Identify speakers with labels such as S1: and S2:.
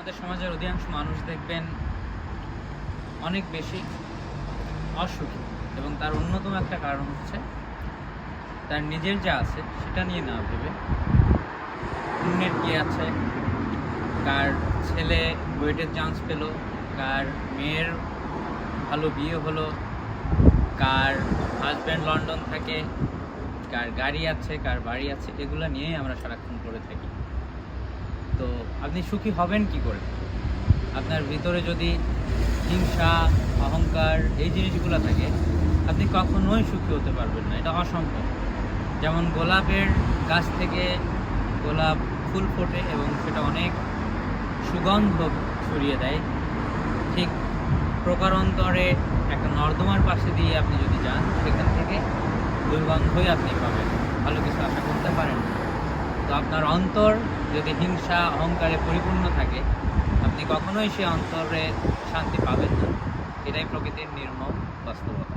S1: আমাদের সমাজের অধিকাংশ মানুষ দেখবেন অনেক বেশি অসুখী, এবং তার অন্যতম একটা কারণ হচ্ছে তার নিজের যা আছে সেটা নিয়ে না ভেবে অন্যের কি আছে, কার ছেলে বুয়েটের চান্স পেল, কার মেয়ের ভালো বিয়ে হলো, কার হাজব্যান্ড লন্ডন থাকে, কার গাড়ি আছে, কার বাড়ি আছে, এগুলো নিয়েই আমরা সারাক্ষণ করে থাকি। তো আপনি সুখী হবেন কি করে? আপনার ভিতরে যদি হিংসা, অহংকার এই জিনিসগুলো থাকে, আপনি কখনোই সুখী হতে পারবেন না, এটা অসম্ভব। যেমন গোলাপের গাছ থেকে গোলাপ ফুল ফোটে এবং সেটা অনেক সুগন্ধ ছড়িয়ে দেয়, ঠিক প্রকারান্তরে একটা নর্দমার পাশে দিয়ে আপনি যদি যান, সেখান থেকে দুর্গন্ধই আপনি পাবেন, ভালো কিছু আশা করতে পারেন না। তো আপনার অন্তর যদি হিংসা, অহংকারে পরিপূর্ণ থাকে, আপনি কখনোই সে অন্তরে শান্তি পাবেন না। এটাই প্রকৃতির নির্মম বাস্তবতা।